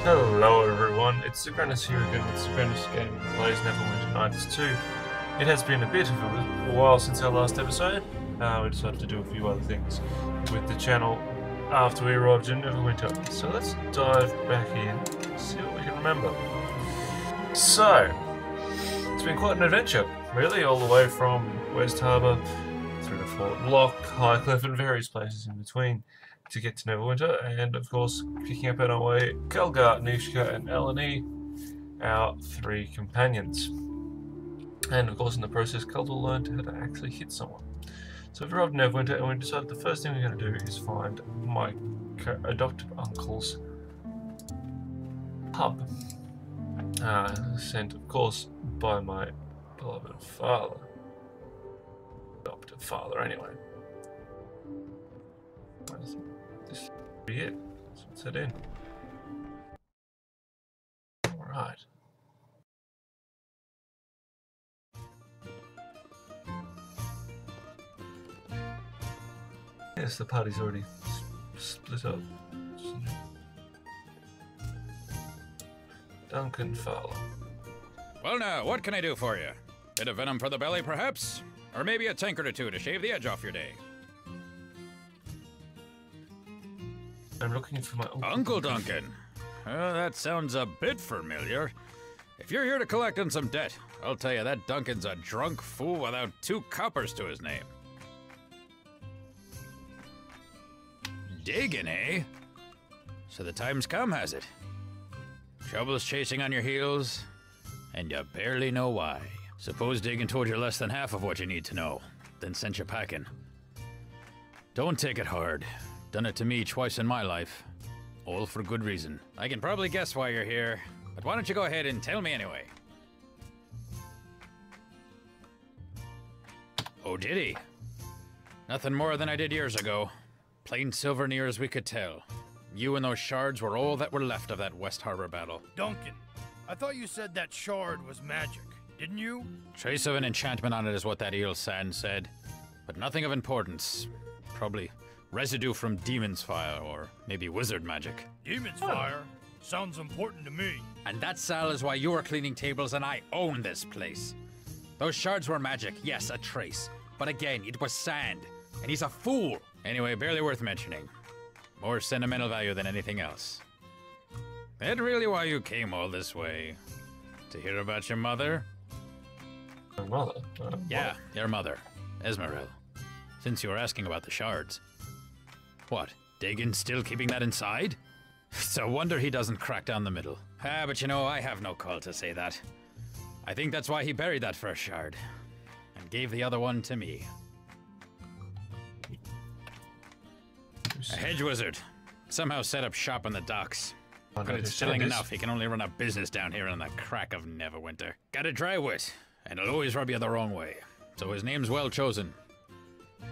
Hello everyone, it's Sagrannus here again with Sagrannus Gaming Plays Neverwinter Nights 2. It has been a bit of a while since our last episode. We decided to do a few other things with the channel after we arrived in Neverwinter. So let's dive back in, see what we can remember. So, it's been quite an adventure, really, all the way from West Harbour through to Fort Lock, Highcliffe and various places in between to get to Neverwinter, and of course picking up on our way Calduil, Nishka and Eleni, our three companions. And of course in the process Calduil learned how to actually hit someone. So we've arrived in Neverwinter and we decided the first thing we're going to do is find my adoptive uncle's pub. Sent of course by my beloved father. Adoptive father anyway. This will be it. So let's head in. Alright. Yes, the party's already split up. Duncan Fowler. Well now, what can I do for you? Bit of venom for the belly, perhaps? Or maybe a tankard or two to shave the edge off your day? I'm looking for my uncle. Uncle Duncan? That sounds a bit familiar. If you're here to collect on some debt, I'll tell you that Duncan's a drunk fool without 2 coppers to his name. Digging, eh? So the time's come, has it? Trouble's chasing on your heels, and you barely know why. Suppose Diggin told you less than half of what you need to know, then sent you packing. Don't take it hard. Done it to me twice in my life. All for good reason. I can probably guess why you're here, but why don't you go ahead and tell me anyway? Oh, did he? Nothing more than I did years ago. Plain silver near as we could tell. You and those shards were all that were left of that West Harbor battle. Duncan, I thought you said that shard was magic, didn't you? Trace of an enchantment on it is what that eel sand said, but nothing of importance. Probably residue from demon's fire, or maybe wizard magic. Demon's fire? Sounds important to me. And that, Sal, is why you are cleaning tables and I own this place. Those shards were magic, yes, a trace. But again, it was sand, and he's a fool. Anyway, barely worth mentioning. More sentimental value than anything else. That really why you came all this way? To hear about your mother? My mother? Yeah, your mother, Esmerelle. Since you were asking about the shards. What, Dagon's still keeping that inside? It's a wonder he doesn't crack down the middle. But you know, I have no call to say that. I think that's why he buried that first shard, and gave the other one to me. A hedge wizard. Somehow set up shop on the docks. But it's chilling enough, he can only run a business down here in the crack of Neverwinter. Got a dry wit, and he'll always rub you the wrong way. So his name's well chosen.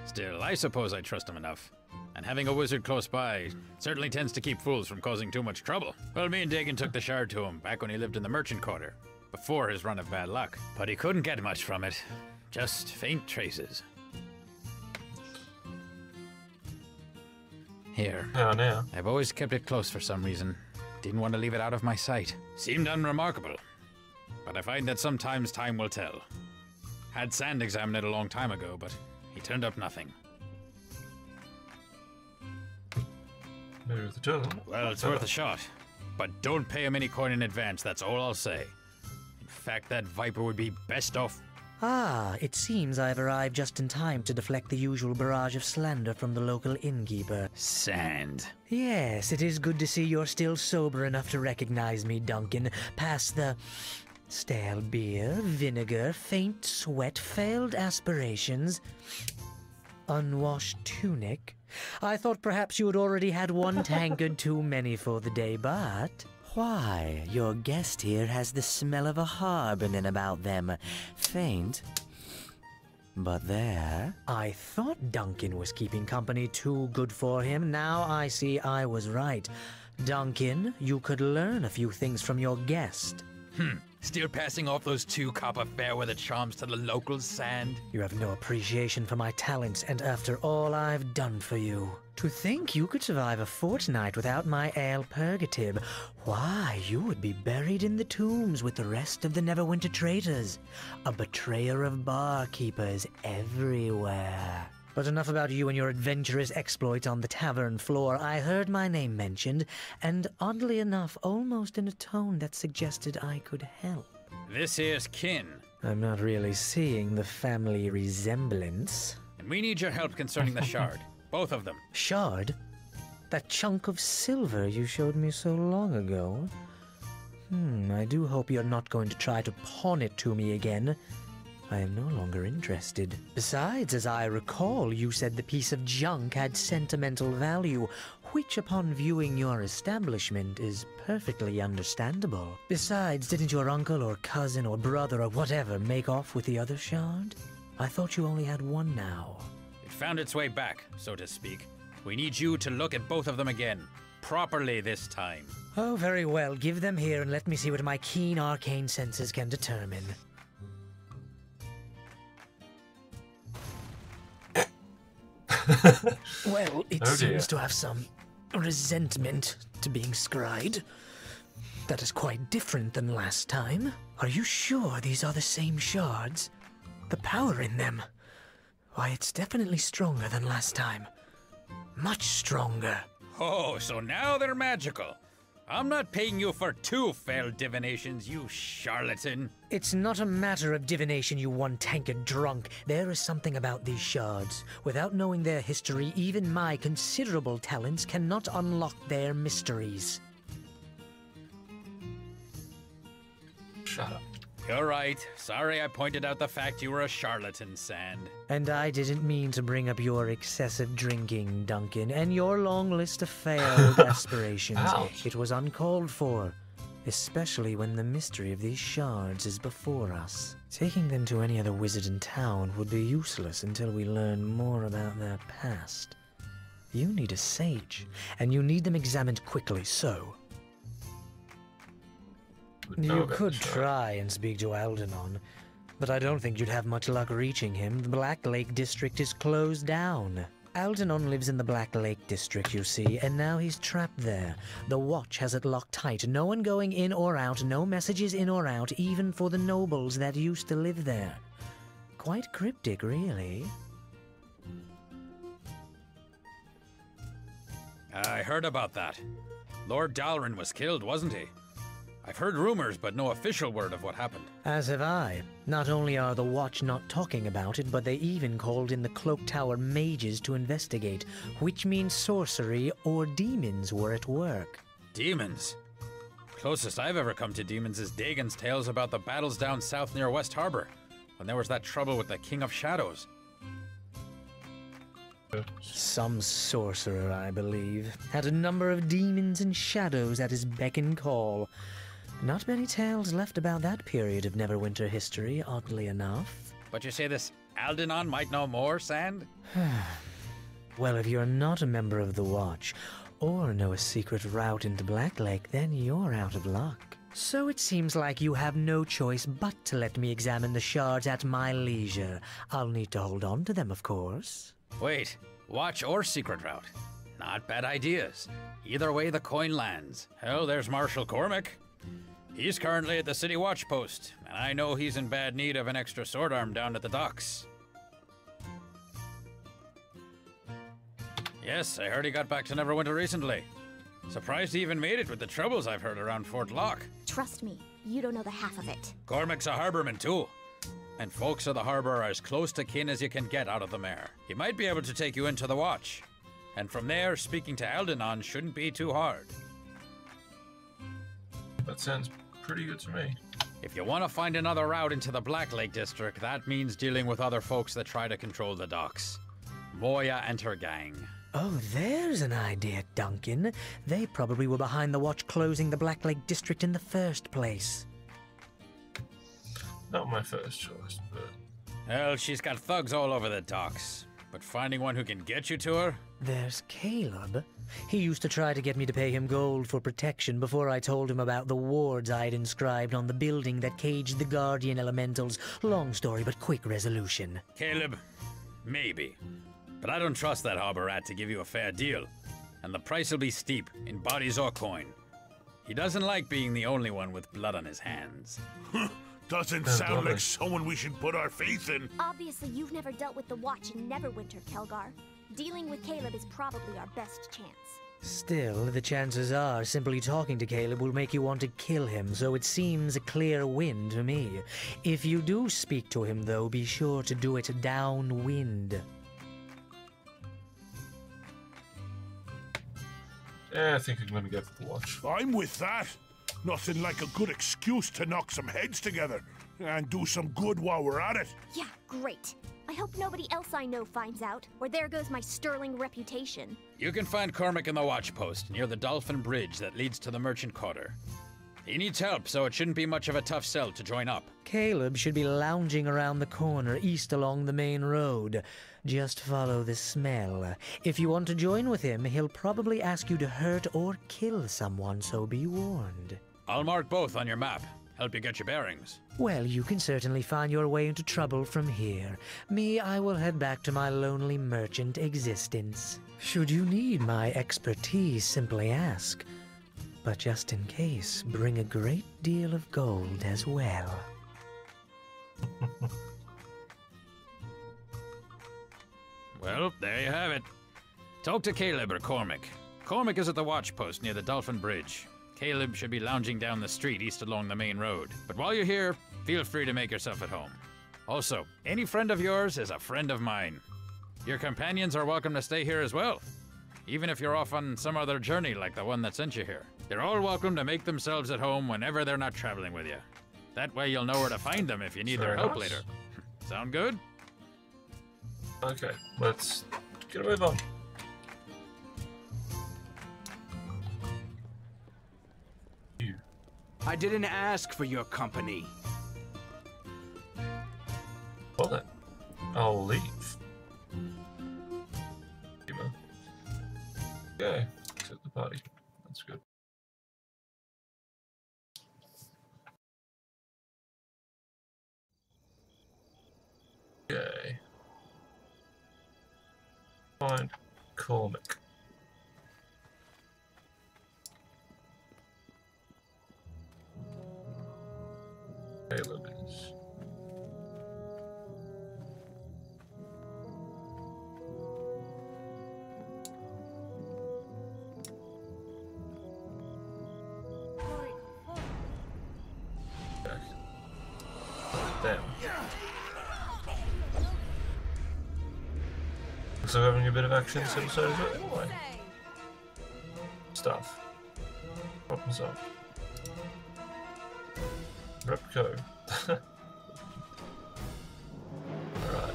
Still, I suppose I trust him enough. And having a wizard close by certainly tends to keep fools from causing too much trouble. Well, me and Dagon took the shard to him back when he lived in the merchant quarter, before his run of bad luck. But he couldn't get much from it. Just faint traces. Here. Oh, now. I've always kept it close for some reason. Didn't want to leave it out of my sight. Seemed unremarkable. But I find that sometimes time will tell. Had Sand examine it a long time ago, but he turned up nothing. Maybe with the two of them. Well, it's worth a shot. But don't pay him any coin in advance, that's all I'll say. In fact, that viper would be best off. Ah, it seems I've arrived just in time to deflect the usual barrage of slander from the local innkeeper. Sand. Yes, it is good to see you're still sober enough to recognize me, Duncan. Past the stale beer, vinegar, faint sweat, failed aspirations, unwashed tunic. I thought perhaps you had already had one tankard too many for the day, but... Why, your guest here has the smell of a harbonin about them. Faint, but there. I thought Duncan was keeping company too good for him. Now I see I was right. Duncan, you could learn a few things from your guest. Still passing off those 2 copper fairweather charms to the locals, Sand? You have no appreciation for my talents, and after all I've done for you. To think you could survive a fortnight without my ale purgative, why, you would be buried in the tombs with the rest of the Neverwinter traitors. A betrayer of barkeepers everywhere. But enough about you and your adventurous exploits on the tavern floor. I heard my name mentioned, and oddly enough, almost in a tone that suggested I could help. This here's Kin, I'm not really seeing the family resemblance. and we need your help concerning the shard. Both of them. Shard? That chunk of silver you showed me so long ago? I do hope you're not going to try to pawn it to me again. I am no longer interested. Besides, as I recall, you said the piece of junk had sentimental value, which upon viewing your establishment is perfectly understandable. Besides, didn't your uncle or cousin or brother or whatever make off with the other shard? I thought you only had one now. It found its way back, so to speak. We need you to look at both of them again. Properly this time. Oh, very well. Give them here and let me see what my keen arcane senses can determine. Well, it seems to have some resentment to being scryed. That is quite different than last time. Are you sure these are the same shards? The power in them? Why, it's definitely stronger than last time. Much stronger. Oh, so now they're magical. I'm not paying you for 2 failed divinations, you charlatan. It's not a matter of divination, you one-tankard drunk. There is something about these shards. Without knowing their history, even my considerable talents cannot unlock their mysteries. Shut up. You're right. Sorry I pointed out the fact you were a charlatan, Sand. And I didn't mean to bring up your excessive drinking, Duncan, and your long list of failed aspirations. Ouch. It was uncalled for, especially when the mystery of these shards is before us. Taking them to any other wizard in town would be useless until we learn more about their past. You need a sage, and you need them examined quickly, so... You could try and speak to Algernon, but I don't think you'd have much luck reaching him. The Black Lake District is closed down. Algernon lives in the Black Lake District, you see, and now he's trapped there. The watch has it locked tight. No one going in or out, no messages in or out, even for the nobles that used to live there. Quite cryptic, really. I heard about that. Lord Dalrin was killed, wasn't he? I've heard rumors, but no official word of what happened. As have I. Not only are the Watch not talking about it, but they even called in the Cloak Tower mages to investigate, which means sorcery or demons were at work. Demons? Closest I've ever come to demons is Dagon's tales about the battles down south near West Harbor, when there was that trouble with the King of Shadows. Some sorcerer, I believe, had a number of demons and shadows at his beck and call. Not many tales left about that period of Neverwinter history, oddly enough. But you say this Algernon might know more, Sand? Well, if you're not a member of the Watch, or know a secret route into Black Lake, then you're out of luck. So it seems like you have no choice but to let me examine the shards at my leisure. I'll need to hold on to them, of course. Wait, watch or secret route? Not bad ideas. Either way the coin lands. Hell, there's Marshal Cormac. He's currently at the city watch post, and I know he's in bad need of an extra sword arm down at the docks. Yes, I heard he got back to Neverwinter recently. Surprised he even made it with the troubles I've heard around Fort Locke. Trust me, you don't know the half of it. Cormac's a harborman too. And folks of the harbor are as close to kin as you can get out of the mare. He might be able to take you into the watch. And from there, speaking to Algernon shouldn't be too hard. That sounds pretty good to me. If you want to find another route into the Black Lake District, that means dealing with other folks that try to control the docks. Moya and her gang. Oh, there's an idea, Duncan. They probably were behind the Watch closing the Black Lake District in the first place. Not my first choice, but... Well, she's got thugs all over the docks. But finding one who can get you to her? There's Caleb. He used to try to get me to pay him gold for protection before I told him about the wards I'd inscribed on the building that caged the guardian elementals. Long story, but quick resolution. Caleb, maybe. But I don't trust that harbor rat to give you a fair deal. And the price will be steep, in bodies or coin. He doesn't like being the only one with blood on his hands. Doesn't sound like someone we should put our faith in. Obviously, you've never dealt with the Watch in Neverwinter, Kelgar. Dealing with Caleb is probably our best chance. Still, the chances are simply talking to Caleb will make you want to kill him, so it seems a clear win to me. If you do speak to him, though, be sure to do it downwind. Yeah, I think I'm gonna go for the Watch. I'm with that. Nothing like a good excuse to knock some heads together and do some good while we're at it. Yeah, great. I hope nobody else I know finds out, or there goes my sterling reputation. You can find Cormac in the watch post near the Dolphin Bridge that leads to the Merchant Quarter. He needs help, so it shouldn't be much of a tough sell to join up. Caleb should be lounging around the corner east along the main road. Just follow the smell. If you want to join with him, he'll probably ask you to hurt or kill someone, so be warned. I'll mark both on your map. Help you get your bearings. Well, you can certainly find your way into trouble from here. Me, I will head back to my lonely merchant existence. Should you need my expertise, simply ask. But just in case, bring a great deal of gold as well. Well, there you have it. Talk to Caleb or Cormac. Cormac is at the watch post near the Dolphin Bridge. Caleb should be lounging down the street east along the main road. But while you're here, feel free to make yourself at home. Also, any friend of yours is a friend of mine. Your companions are welcome to stay here as well, even if you're off on some other journey like the one that sent you here. They're all welcome to make themselves at home whenever they're not traveling with you. That way you'll know where to find them if you need their help later. Sound good? Okay, let's get a move on. I didn't ask for your company. Well then, I'll leave. Okay, exit the party. That's good. Okay. Find Cormac. Caleb is. Damn. Looks like we're having a bit of action this episode as well. Anyway. Stuff. Problem solved. Repco. Alright.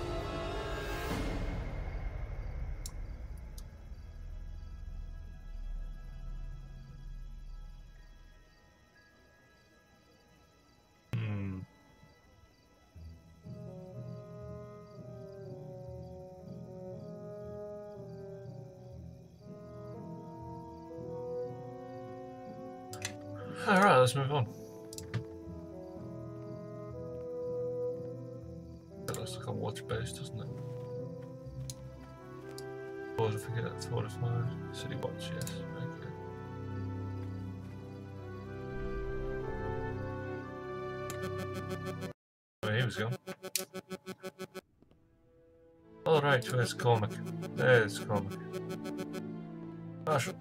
Alright, let's move on. That looks like a watch base, doesn't it? Fortified City Watch, yes. Okay. Oh, here we go. Alright, where's Cormac? There's Cormac. Marshal.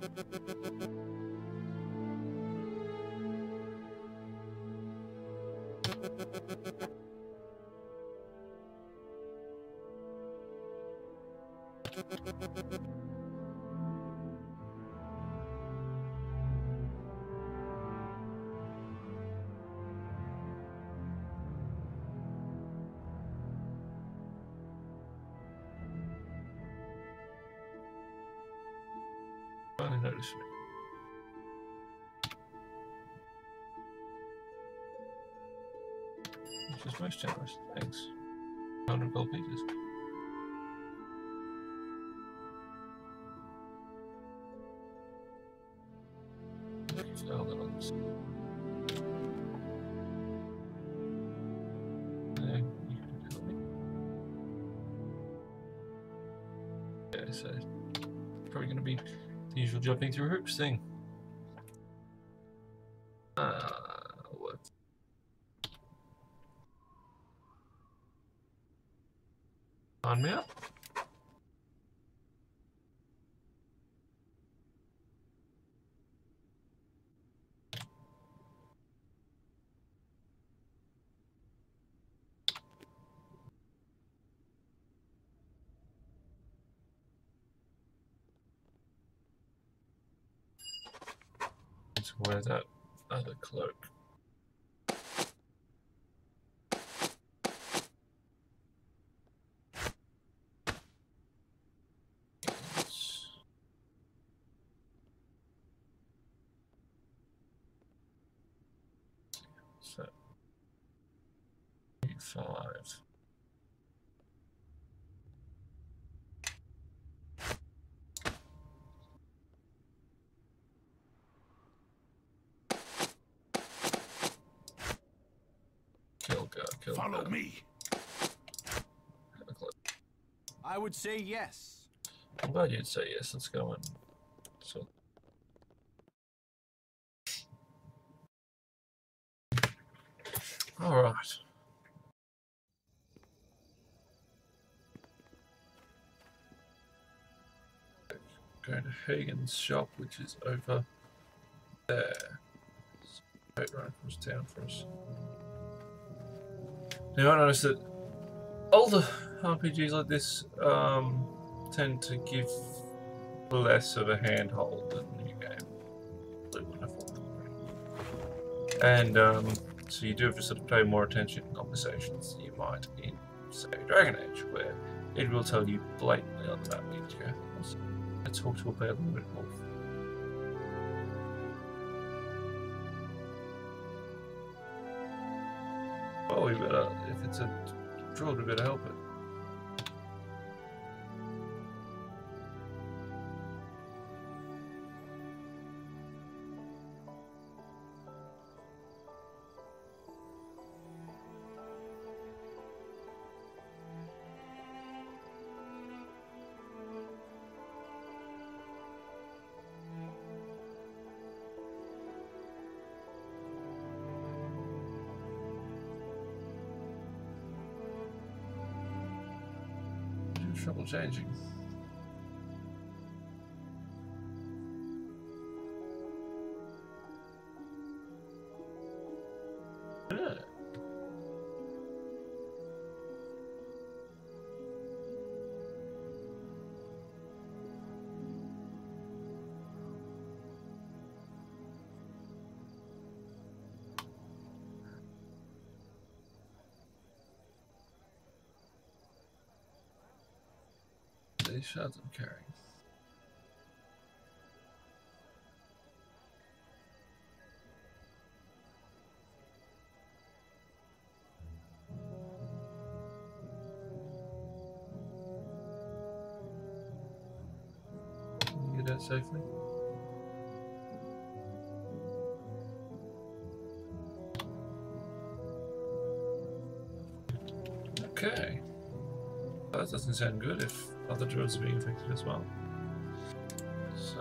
Finally noticed me. Which is most generous, thanks. 100 gold pieces. so probably going to be the usual jumping through hoops thing. What? Sign me up. Let's wear that other cloak. So, 5. Follow me. I would say yes. I'm glad you'd say yes. Let's go and so. All right. Going to Hagens Shop, which is over there. Straight right across town for us. Now I noticed that older RPGs like this tend to give less of a handhold than the new game. And so you do have to sort of pay more attention in conversations than you might in, say, Dragon Age, where it will tell you blatantly on the map you need to go. Let's talk to a player a little bit more. Oh, we better, if it's a drill, we better help it. Trouble changing. Yeah. These shards I'm carrying. Can you get out safely? Okay. Well, that doesn't sound good if other druids are being affected as well. So...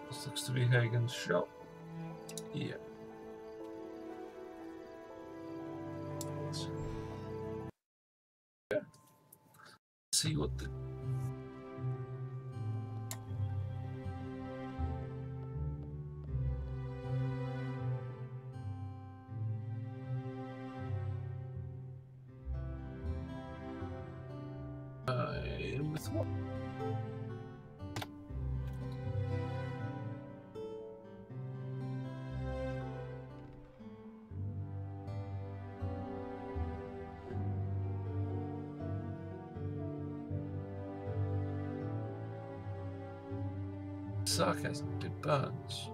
This looks to be Hagens Shop. Yeah. Yeah. See what the... with what? sarcasm did burns.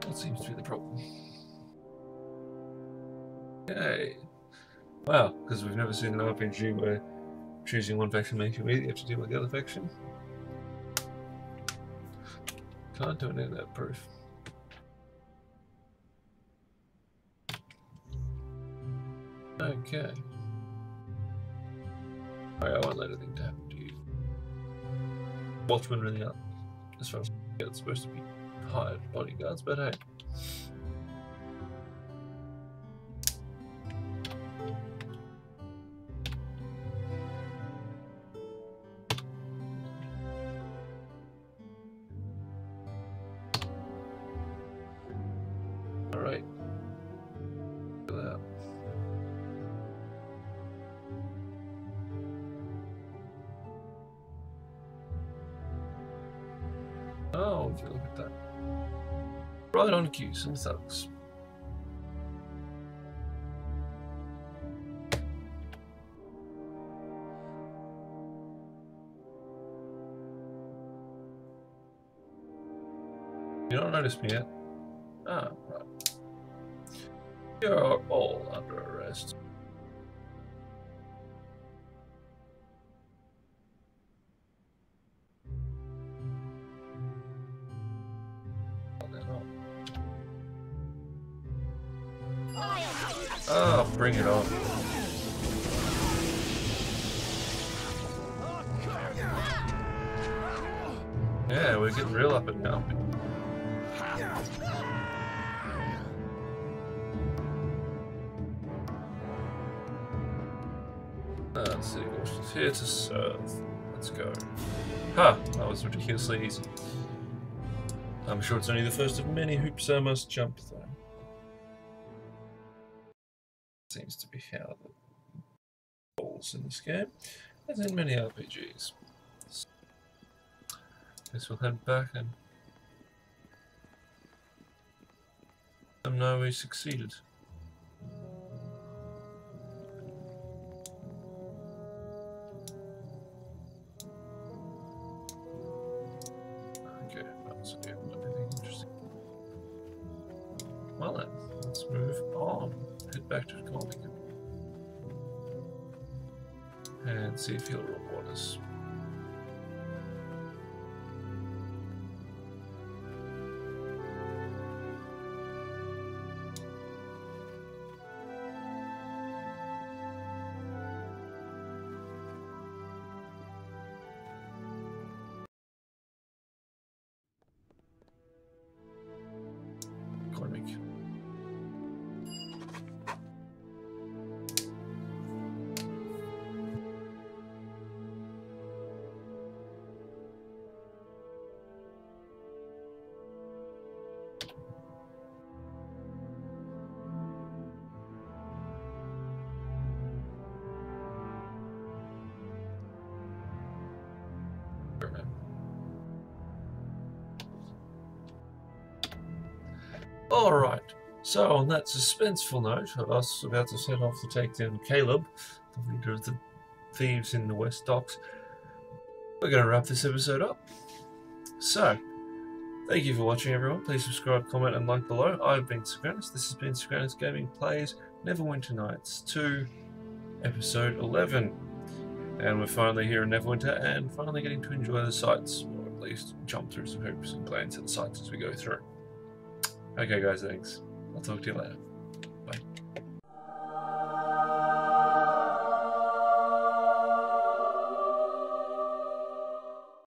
That seems to be the problem. Okay. Wow, because we've never seen an RPG where choosing one faction makes you easier to deal with the other faction. Can't do any of that proof. Okay. I won't let anything happen to you. Watchmen really aren't, as far as it's supposed to be hired bodyguards, but hey. Alright. Oh, if you look at that. Right on cue, some thugs. You don't notice me yet? Ah, right. You're all under arrest. Oh, bring it on. Yeah, we're getting real up and down. Let's see, she's here to serve. Let's go. Ha! That was ridiculously easy. I'm sure it's only the first of many hoops I must jump through. Seems to be how the balls in this game, as in many RPGs. So, guess we'll head back and let them know we succeeded. Okay, that's everything interesting. Well then, let's move on. Head back to Duncan and see if he'll reward us. Comic. Alright, so on that suspenseful note of us about to set off to take down Caleb, the leader of the thieves in the West Docks, we're going to wrap this episode up. So, thank you for watching everyone. Please subscribe, comment and like below. I've been Sagrannus. This has been Sagrannus Gaming Plays Neverwinter Nights 2, Episode 11. And we're finally here in Neverwinter and finally getting to enjoy the sights, or at least jump through some hoops and glance at the sights as we go through. Okay guys, thanks. I'll talk to you later.